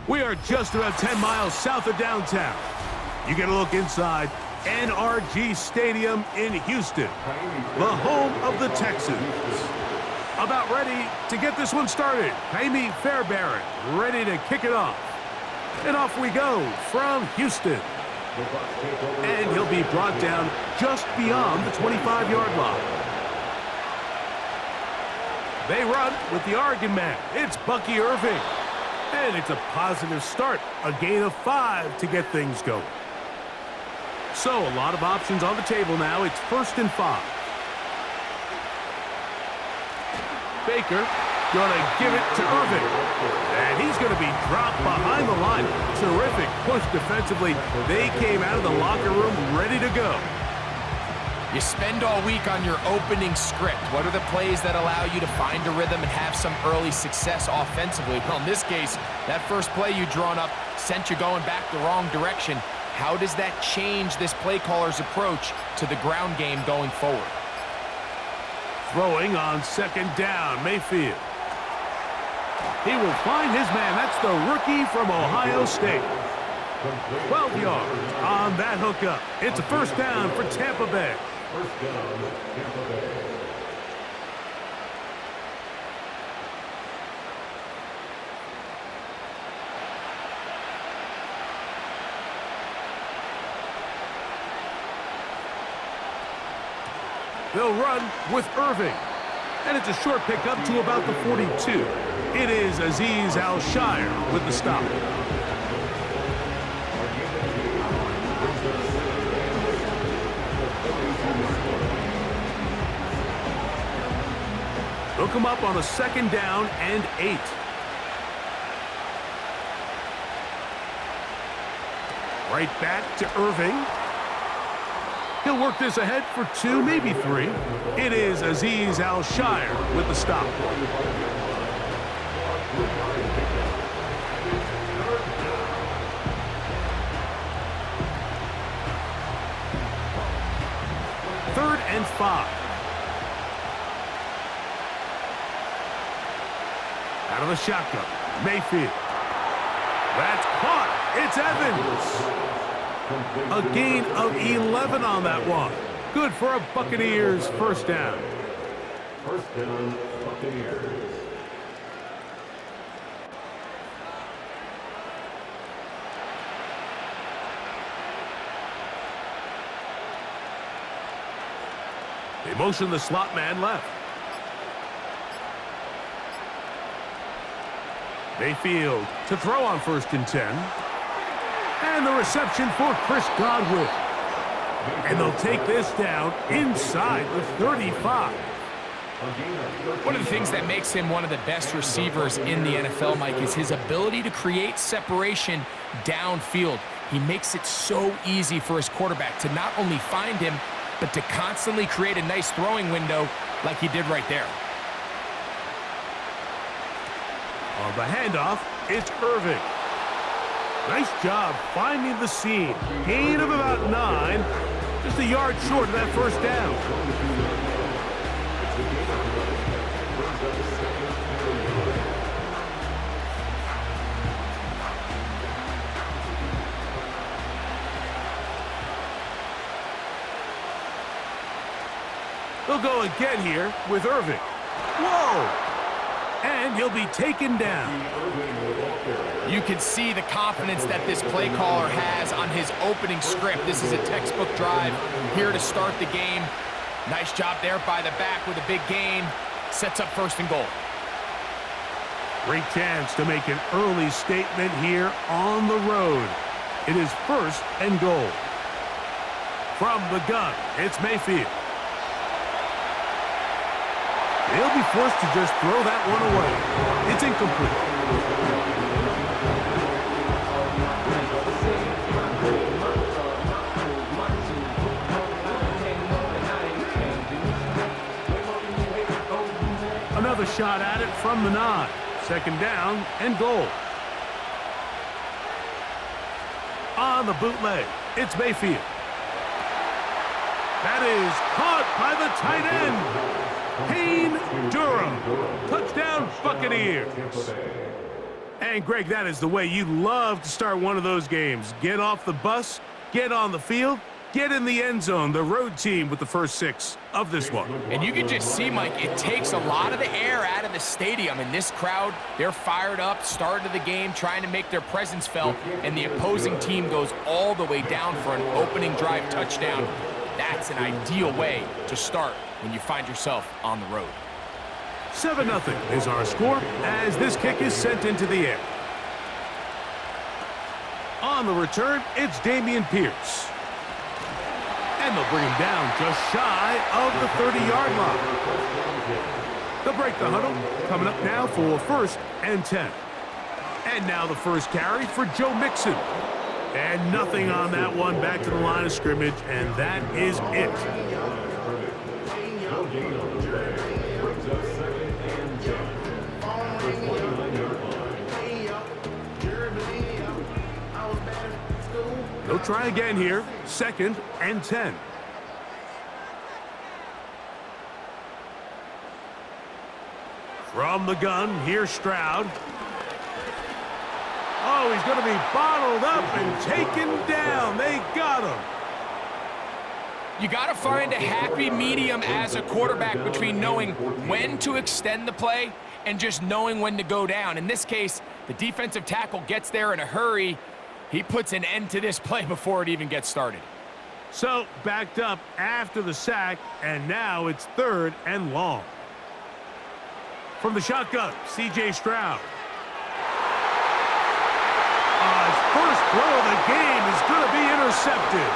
We are just about 10 miles south of downtown. You get a look inside NRG Stadium in Houston, the home of the Texans. About ready to get this one started. Jaime Fairbairn ready to kick it off. And off we go from Houston. And he'll be brought down just beyond the 25-yard line. They run with the Oregon man. It's Bucky Irving. And it's a positive start. A gain of 5 to get things going. So a lot of options on the table now. It's 1st and 5. Baker gonna give it to Irving. And he's gonna be dropped behind the line. Terrific push defensively. They came out of the locker room ready to go. You spend all week on your opening script. What are the plays that allow you to find a rhythm and have some early success offensively? Well, in this case, that first play you drawn up sent you going back the wrong direction. How does that change this play caller's approach to the ground game going forward? Throwing on 2nd down, Mayfield. He will find his man. That's the rookie from Ohio State. 12 yards on that hookup. It's a 1st down for Tampa Bay. First down, Tampa Bay. They'll run with Irving. And it's a short pickup to about the 42. It is Azeez Al-Shire with the stop. They'll come up on a 2nd down and 8. Right back to Irving. He'll work this ahead for 2, maybe 3. It is Azeez Al-Shire with the stop. Third and 5. Out of the shotgun, Mayfield. That's caught. It's Evans. A gain of 11 on that one. Good for a Buccaneers 1st down. 1st down, Buccaneers. They motion the slot man left. Mayfield to throw on 1st and 10. And the reception for Chris Godwin. And they'll take this down inside the 35. One of the things that makes him one of the best receivers in the NFL, Mike, is his ability to create separation downfield. He makes it so easy for his quarterback to not only find him, but to constantly create a nice throwing window like he did right there. On the handoff, it's Irving. Nice job finding the seam. Gain of about 9. Just a yard short of that 1st down. They'll go again here with Irving. Whoa! And he'll be taken down. You can see the confidence that this play caller has on his opening script. This is a textbook drive here to start the game. Nice job there by the back with a big gain. Sets up 1st and goal. Great chance to make an early statement here on the road. It is 1st and goal. From the gun, it's Mayfield. They'll be forced to just throw that one away. It's incomplete. Another shot at it from the 9. 2nd down and goal. On the bootleg, it's Mayfield. That is caught by the tight end. Payne Durham. Touchdown, Buccaneers. And, Greg, that is the way you love to start one of those games. Get off the bus, get on the field, get in the end zone. The road team with the first 6 of this one. And you can just see, Mike, it takes a lot of the air out of the stadium. And this crowd, they're fired up, start of the game, trying to make their presence felt. And the opposing team goes all the way down for an opening drive touchdown. That's an ideal way to start when you find yourself on the road. 7-0 is our score as this kick is sent into the air. On the return, it's Dameon Pierce. And they'll bring him down just shy of the 30-yard line. They'll break the huddle, coming up now for 1st and 10. And now the first carry for Joe Mixon. And nothing on that one, back to the line of scrimmage, and that is it. They'll try again here, 2nd and 10. From the gun, here's Stroud. Oh, he's going to be bottled up and taken down. They got him. You got to find a happy medium as a quarterback between knowing when to extend the play and just knowing when to go down. In this case, the defensive tackle gets there in a hurry. He puts an end to this play before it even gets started. So, backed up after the sack, and now it's 3rd and long. From the shotgun, C.J. Stroud. His first throw of the game is going to be intercepted.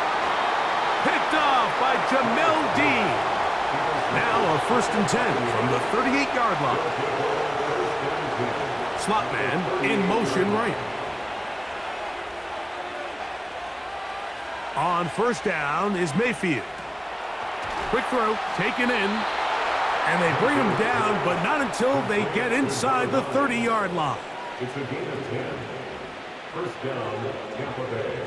Picked off by Jamel Dean. Now a 1st and 10 from the 38-yard line. Slot man in motion right. On 1st down is Mayfield. Quick throw, taken in, and they bring him down, but not until they get inside the 30-yard line. It's a gain of 10. 1st down, Tampa Bay.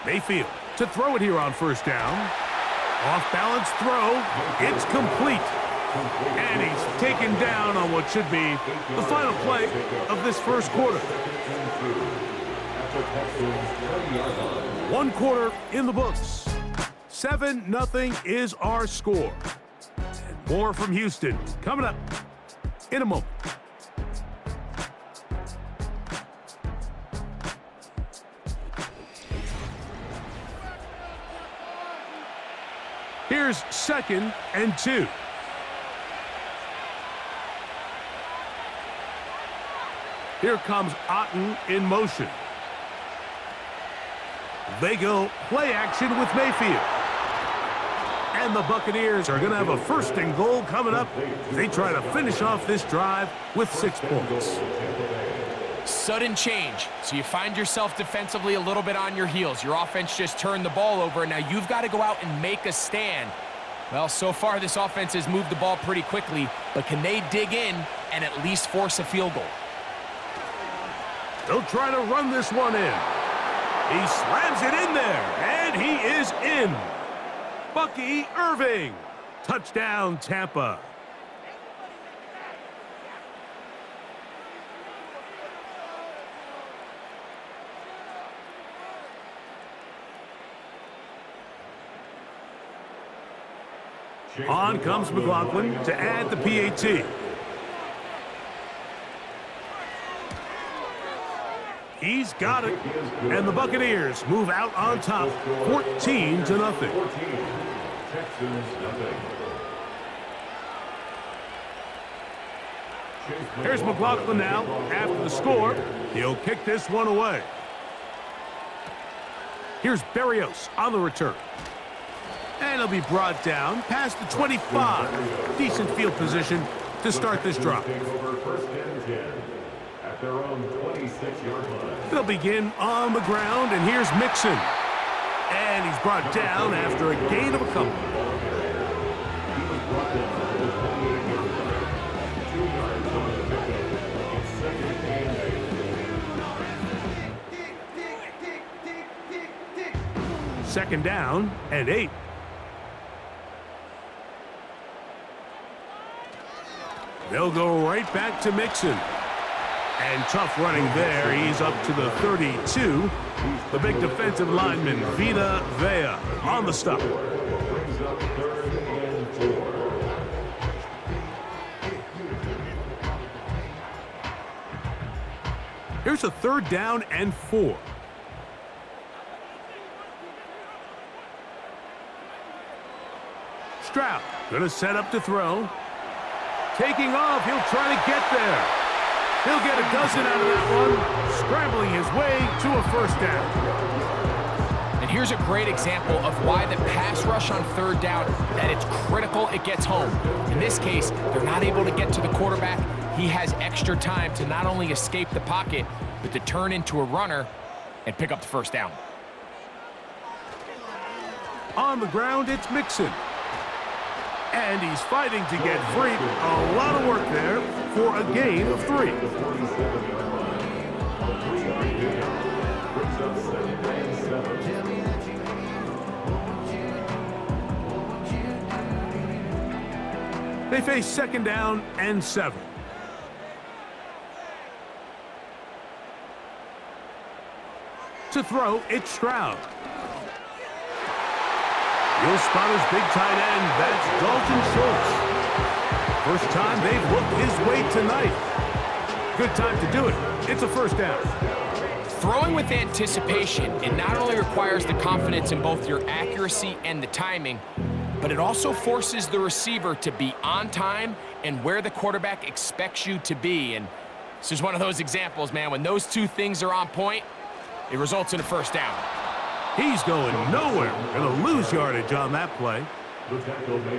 Mayfield to throw it here on 1st down. Off-balance throw. It's complete. And he's taken down on what should be the final play of this first quarter. 1 quarter in the books. 7-0 is our score. And more from Houston coming up in a moment. Here's 2nd and 2. Here comes Otten in motion. They go play action with Mayfield. And the Buccaneers are going to have a 1st and goal coming up. They try to finish off this drive with 6 points. Sudden change, so you find yourself defensively a little bit on your heels. Your offense just turned the ball over, and now you've got to go out and make a stand. Well, so far this offense has moved the ball pretty quickly, but can they dig in and at least force a field goal? They'll try to run this one in. He slams it in there, and he is in. Bucky Irving. Touchdown, Tampa. On comes McLaughlin to add the PAT. He's got it. And the Buccaneers move out on top, 14-0. Texans, nothing. Here's McLaughlin now. After the score, he'll kick this one away. Here's Berrios on the return. And he'll be brought down past the 25. Decent field position to start this drive. First and 10 at their own 26-yard line. They'll begin on the ground, and here's Mixon. And he's brought down after a gain of a couple. He was brought down at the 28-yard line. 2 yards on the pickup. It's 2nd and 8. Second down and 8. They'll go right back to Mixon. And tough running there. He's up to the 32. The big defensive lineman, Vita Vea, on the stop. Brings up 3rd and 4. Here's a 3rd down and 4. Stroud gonna set up to throw. Taking off, he'll try to get there. He'll get a dozen out of that one, scrambling his way to a 1st down. And here's a great example of why the pass rush on 3rd down, that it's critical it gets home. In this case, they're not able to get to the quarterback. He has extra time to not only escape the pocket, but to turn into a runner and pick up the 1st down. On the ground, it's Mixon. And he's fighting to get free. A lot of work there for a gain of 3. They face 2nd down and 7. To throw, it's Stroud. He'll spot his big tight end. That's Dalton Schultz. First time they've looked his way tonight. Good time to do it. It's a 1st down. Throwing with anticipation, it not only requires the confidence in both your accuracy and the timing, but it also forces the receiver to be on time and where the quarterback expects you to be. And this is one of those examples, man. When those two things are on point, it results in a 1st down. He's going nowhere. Going to lose yardage on that play.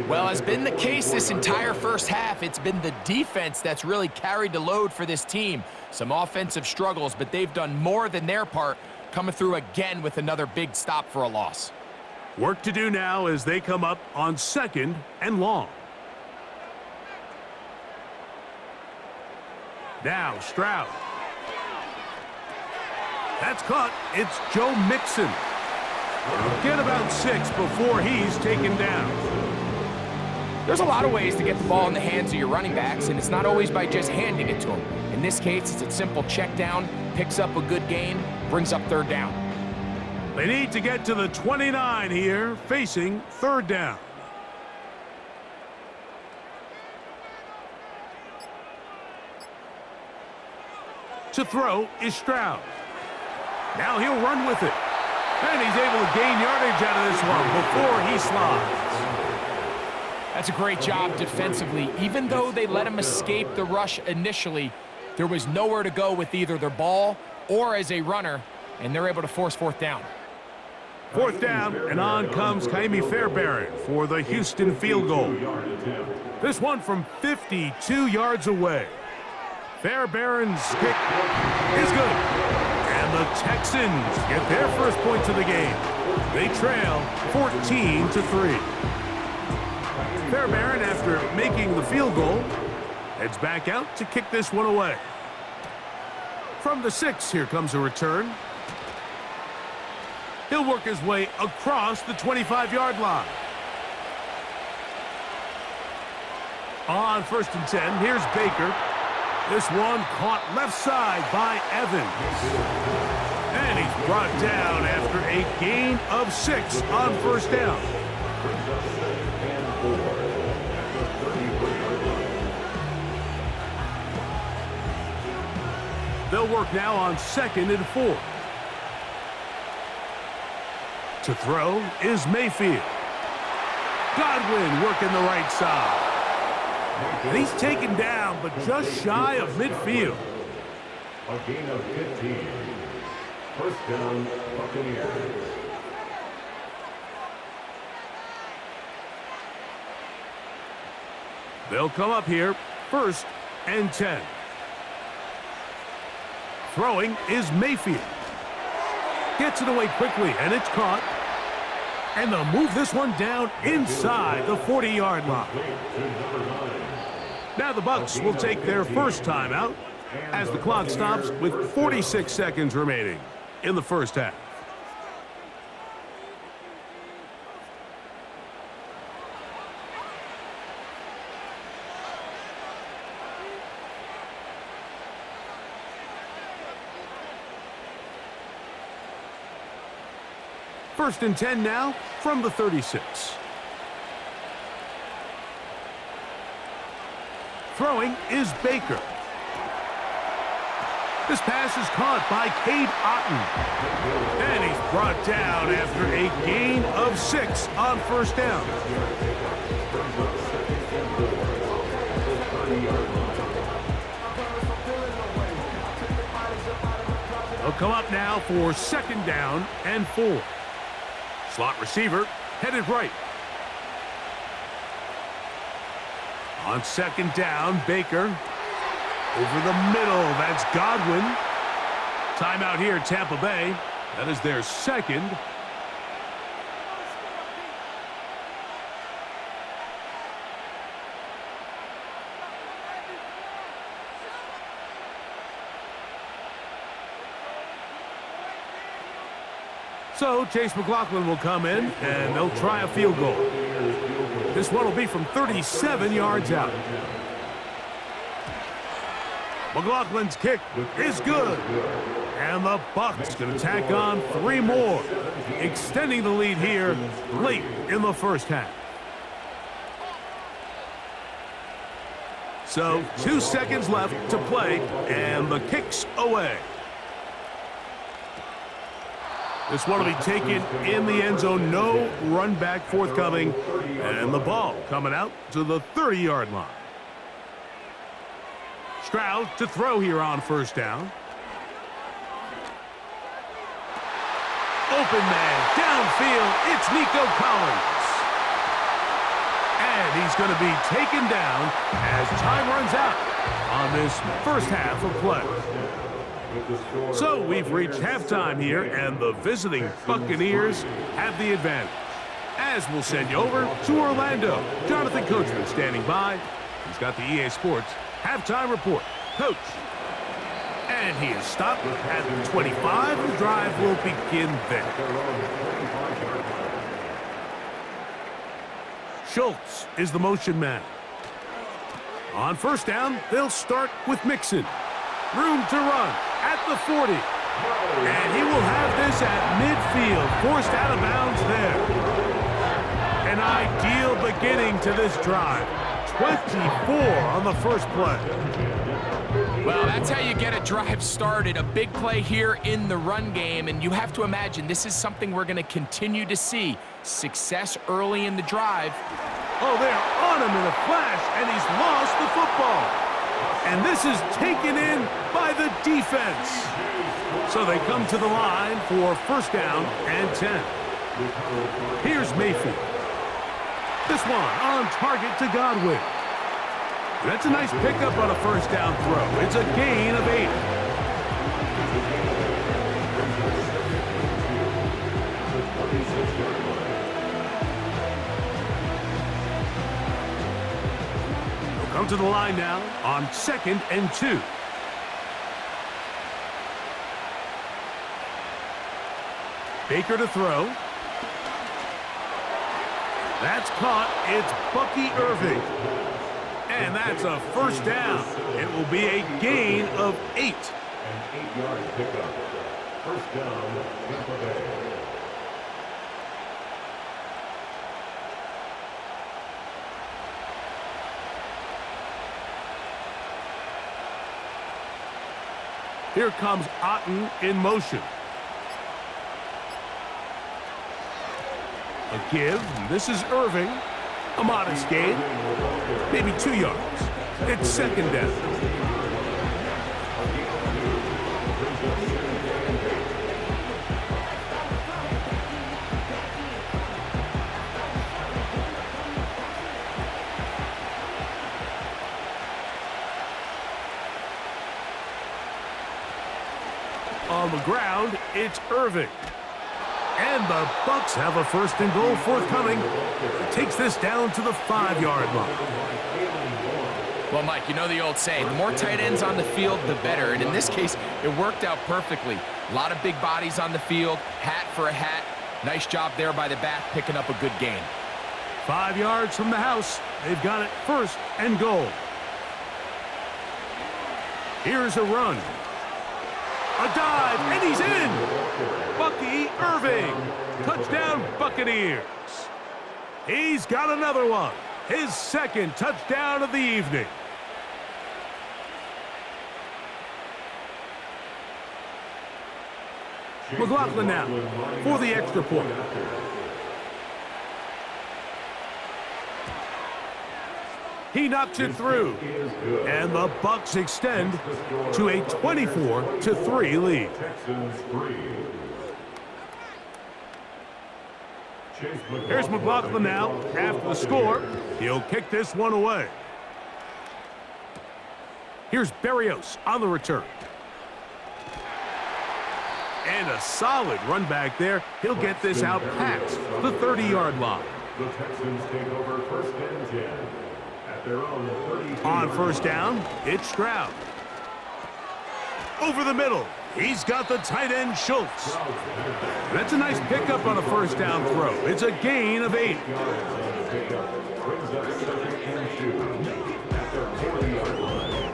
Well, has been the case this entire 1st half. It's been the defense that's really carried the load for this team. Some offensive struggles, but they've done more than their part, coming through again with another big stop for a loss. Work to do now as they come up on 2nd and long. Now Stroud. That's caught. It's Joe Mixon. He'll get about 6 before he's taken down. There's a lot of ways to get the ball in the hands of your running backs, and it's not always by just handing it to them. In this case, it's a simple check down, picks up a good gain, brings up 3rd down. They need to get to the 29 here, facing 3rd down. To throw is Stroud. Now he'll run with it. And he's able to gain yardage out of this one before he slides. That's a great job defensively. Even though they let him escape the rush initially, there was nowhere to go with either their ball or as a runner, and they're able to force 4th down. 4th down, and on comes Kaimi Fairbairn for the Houston field goal. This one from 52 yards away. Fairbairn's kick is good. And the Texans get their first points of the game. They trail 14-3. Fairbairn, after making the field goal, heads back out to kick this one away. From the 6, here comes a return. He'll work his way across the 25-yard line. On 1st and 10, here's Baker. This one caught left side by Evans. And he's brought down after a gain of 6 on 1st down. They'll work now on 2nd and 4. To throw is Mayfield. Godwin working the right side. And he's taken down, but just shy of midfield. A gain of 15. 1st down, Buccaneers. They'll come up here, 1st and 10. Throwing is Mayfield. Gets it away quickly, and it's caught. And they'll move this one down inside the 40-yard line. Now the Bucs will take their first timeout as the clock stops with 46 seconds remaining in the 1st half. First and 10 now from the 36. Throwing is Baker. This pass is caught by Cade Otton. And he's brought down after a gain of 6 on first down. They'll come up now for second down and 4. Slot receiver headed right. On second down, Baker. Over the middle, that's Godwin. Timeout here, Tampa Bay. That is their second. So Chase McLaughlin will come in, and they'll try a field goal. This one will be from 37 yards out. McLaughlin's kick is good. And the Bucs going to tack on 3 more, extending the lead here late in the first half. So 2 seconds left to play, and the kick's away. This one will be taken in the end zone. No run back forthcoming. And the ball coming out to the 30-yard line. Stroud to throw here on first down. Open man downfield. It's Nico Collins. And he's going to be taken down as time runs out on this first half of play. So we've reached halftime here, and the visiting Buccaneers have the advantage. As we'll send you over to Orlando. Jonathan Coachman standing by. He's got the EA Sports halftime report. Coach. And he is stopped at the 25. The drive will begin there. Schultz is the motion man. On first down, they'll start with Mixon. Room to run at the 40. And he will have this at midfield, forced out of bounds there. An ideal beginning to this drive. 24 on the first play. Well, that's how you get a drive started. A big play here in the run game, and you have to imagine this is something we're going to continue to see. Success early in the drive. Oh, they're on him in a flash, and he's lost the football. And this is taken in by the defense. So they come to the line for first down and 10. Here's Mayfield. This one on target to Godwin. That's a nice pickup on a first down throw. It's a gain of 8. They'll come to the line now on second and 2. Baker to throw. That's caught. It's Bucky Irving. And that's a first down. It will be a gain of 8. An 8-yard pickup. First down, Tampa Bay. Here comes Otton in motion. A give. This is Irving. A modest gain. Maybe 2 yards. It's second down. On the ground, it's Irving. And the Bucs have a first and goal forthcoming. Takes this down to the 5-yard line. Well, Mike, you know the old saying, the more tight ends on the field, the better. And in this case, it worked out perfectly. A lot of big bodies on the field, hat for a hat. Nice job there by the back, picking up a good gain. 5 yards from the house. They've got it first and goal. Here's a run. A dive, and he's in. Bucky Irving Touchdown, Buccaneers. He's got another one. His second touchdown of the evening. McLaughlin now for the extra point. He knocks it through, and the Bucs extend to a 24-3 lead. Here's McLaughlin now after the score. He'll kick this one away. Here's Berrios on the return. And a solid run back there. He'll get this out past the 30-yard line. The Texans take over first and 10 at their own 30. On first down, it's Stroud. Over the middle, he's got the tight end Schultz. That's a nice pickup on a first down throw. It's a gain of 8. Brings up second and 2 at their 40-yard line.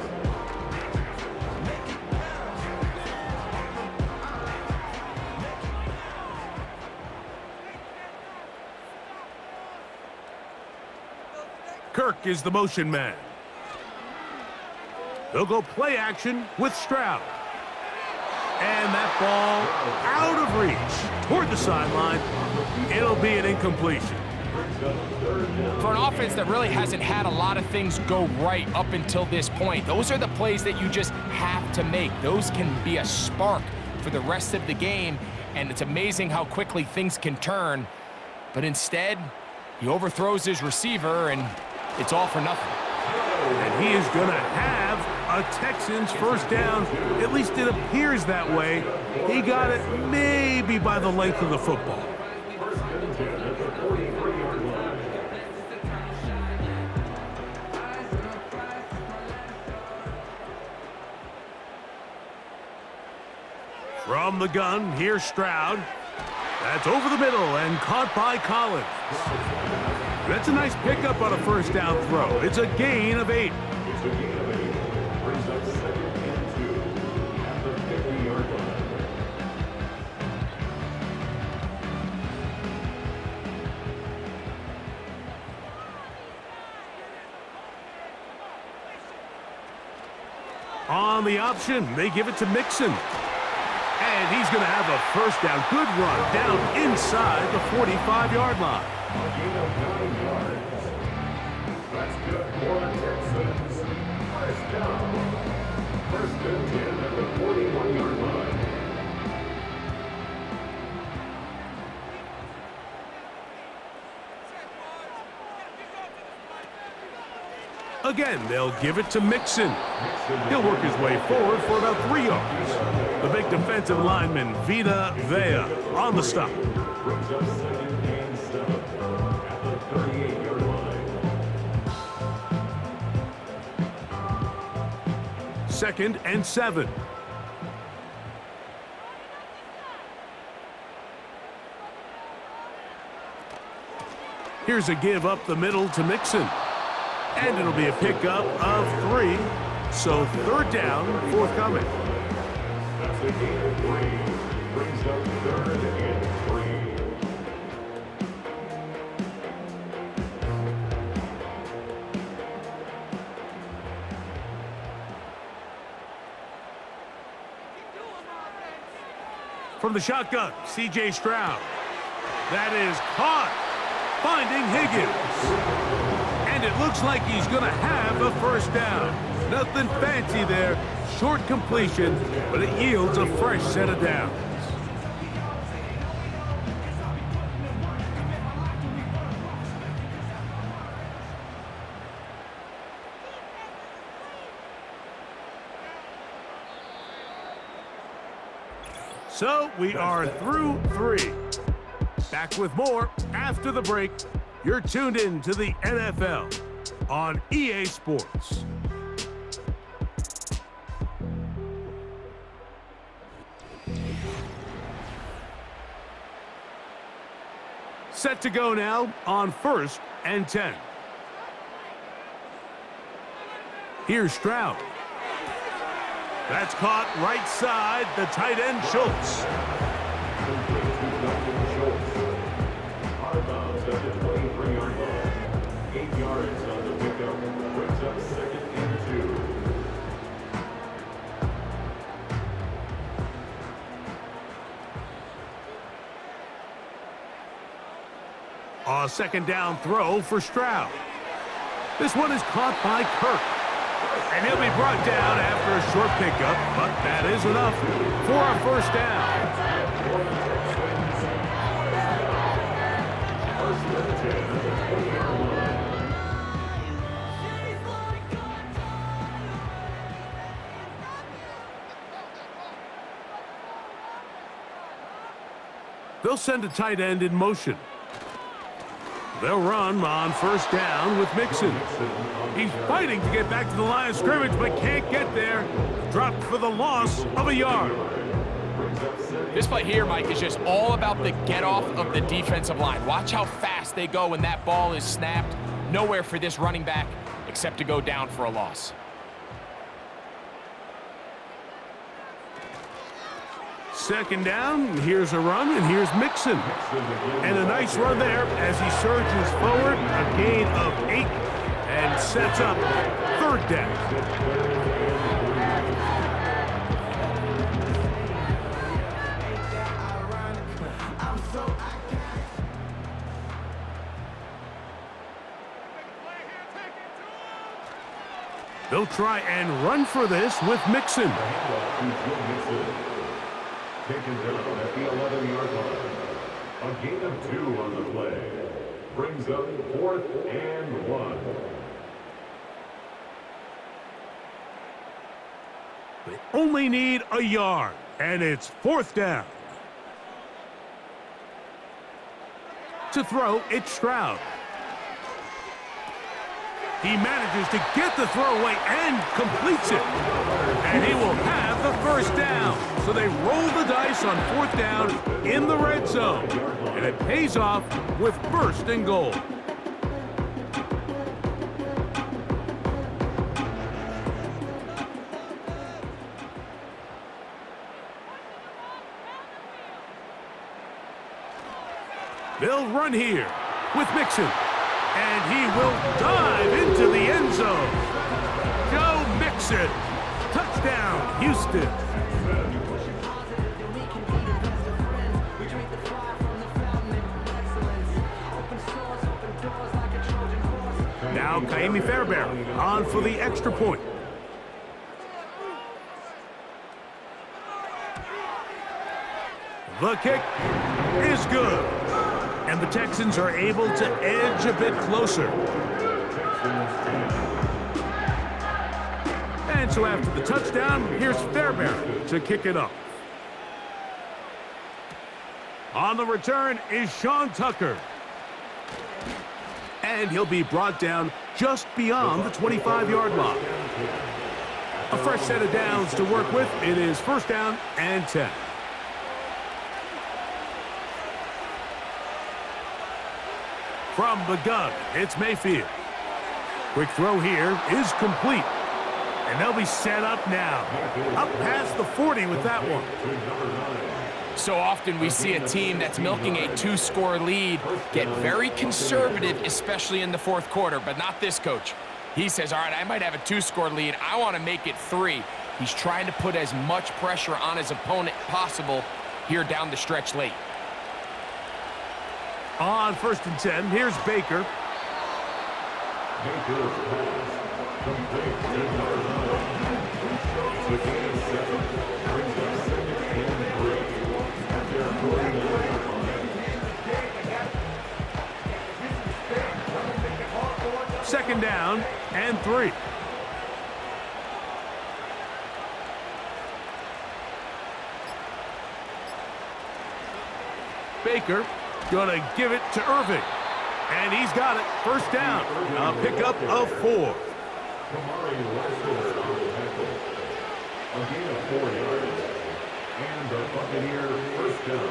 Kirk is the motion man. They'll go play action with Stroud. And that ball out of reach toward the sideline. It'll be an incompletion. For an offense that really hasn't had a lot of things go right up until this point, those are the plays that you just have to make. Those can be a spark for the rest of the game, and it's amazing how quickly things can turn. But instead, he overthrows his receiver, and it's all for nothing. And he is going to have a Texans first down. At least it appears that way. He got it maybe by the length of the football. From the gun, here's Stroud. That's over the middle and caught by Collins. That's a nice pickup on a first down throw. It's a gain of 8. It's a gain of 8. Brings up second and 2 at the 50-yard line. On the option, they give it to Mixon. And he's going to have a first down. Good run down inside the 45-yard line. A gain of 9 yards. That's good for the Texans. First down. First and 10 at the 41-yard line. Again, they'll give it to Mixon. He'll work his way forward for about 3 yards. The big defensive lineman, Vita Vea, on the stop. Brings up second and 7 at the 38-yard line. Second and 7. Here's a give up the middle to Mixon. And it'll be a pickup of 3. So third down, forthcoming. That's a gain of 3. Brings up third and 3. From the shotgun, C.J. Stroud. That is caught, finding Higgins. And it looks like he's going to have a first down. Nothing fancy there, short completion, but it yields a fresh set of downs. So we are through 3. Back with more after the break. You're tuned in to the NFL on EA Sports. Set to go now on first and 10. Here's Stroud. That's caught right side, the tight end Schultz. yards on the pickup. Brings up 2nd and 2. A 2nd down throw for Stroud. This one is caught by Kirk. And he'll be brought down after a short pickup, but that is enough for a 1st down. First and 10 at the 20-yard line. They'll send a tight end in motion. They'll run on 1st down with Mixon. He's fighting to get back to the line of scrimmage, but can't get there. Dropped for the loss of a yard. This play here, Mike, is just all about the get-off of the defensive line. Watch how fast they go when that ball is snapped. Nowhere for this running back except to go down for a loss. 2nd down, here's a run, and here's Mixon. And a nice run there as he surges forward, a gain of 8, and sets up 3rd down. They'll try and run for this with Mixon. Taken down at the 11-yard line. A gain of 2 on the play. Brings up 4th and 1. They only need a yard, and it's 4th down. To throw, it's Stroud. He manages to get the throw away and completes it. And he will have the 1st down. So they roll the dice on 4th down in the red zone. And it pays off with 1st and goal. They'll run here with Mixon. And he will dive into the end zone. Joe Mixon. Touchdown, Houston. Now Kaimi Fairbairn on for the extra point. The kick is good. And the Texans are able to edge a bit closer. And so after the touchdown, here's Fairbairn to kick it up. On the return is Sean Tucker. And he'll be brought down just beyond the 25-yard line. A fresh set of downs to work with. It is 1st down and 10. From the gun, it's Mayfield. Quick throw here is complete. And they'll be set up now. Up past the 40 with that one. So often we see a team that's milking a 2-score lead get very conservative, especially in the 4th quarter, but not this coach. He says, all right, I might have a 2-score lead. I want to make it 3. He's trying to put as much pressure on his opponent possible here down the stretch late. On 1st and 10, here's Baker. Baker's pass. Complete to number 9. The gain of 7. Brings up 2nd and 3. At their 49-yard line. 2nd down and 3. Baker gonna give it to Irving. And he's got it. 1st down. A pickup of 4. Kamari Lester on the tackle. A gain of 4 yards. And the Buccaneer 1st down.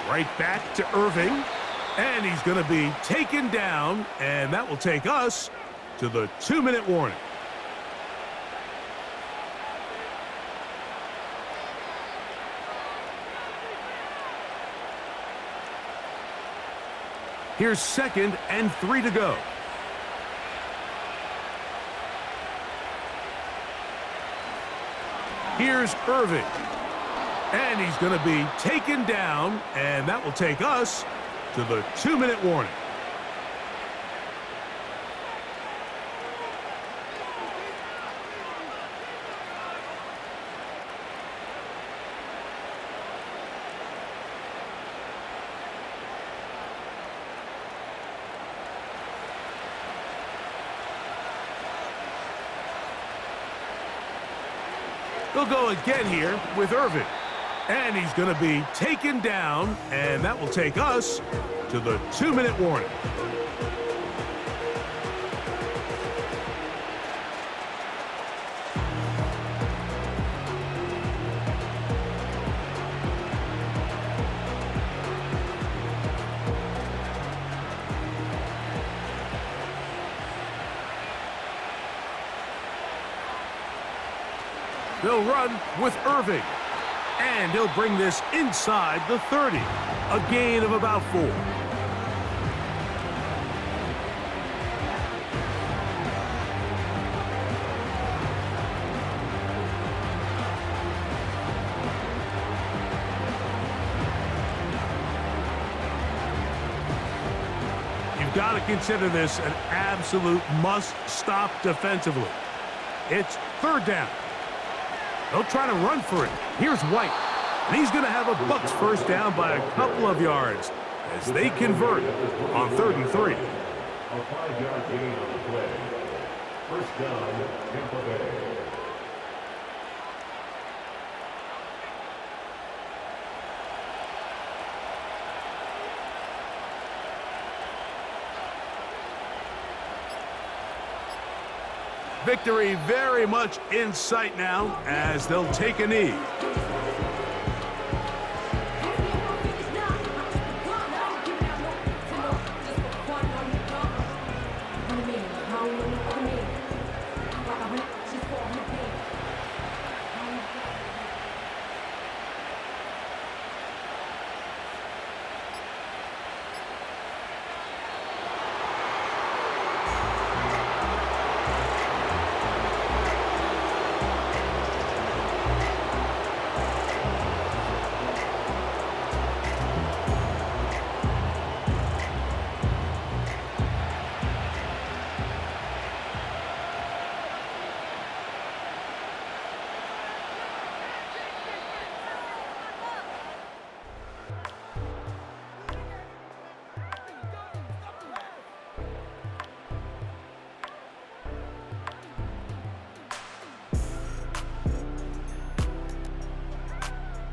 Right back to Irving. And he's going to be taken down, and that will take us to the 2-minute warning. Here's 2nd and 3 to go. Here's Irving. And he's going to be taken down, and that will take us to the 2-minute warning. They'll go again here with Irving. And he's going to be taken down, and that will take us to the 2-minute warning. They'll run with Irving. And he'll bring this inside the 30. A gain of about 4. You've got to consider this an absolute must-stop defensively. It's 3rd down. They'll try to run for it. Here's White. And he's going to have a Bucs first down by a couple of yards as they convert on 3rd and 3. A 5-yard gain on the play. First down, Tampa Bay. Victory very much in sight now as they'll take a knee.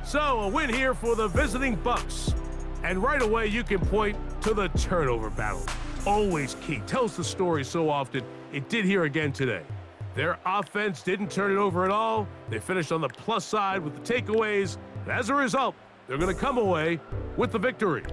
So a win here for the visiting Bucs. And right away you can point to the turnover battle. Always key. Tells the story so often. It did here again today. Their offense didn't turn it over at all. They finished on the plus side with the takeaways. And as a result, they're going to come away with the victory.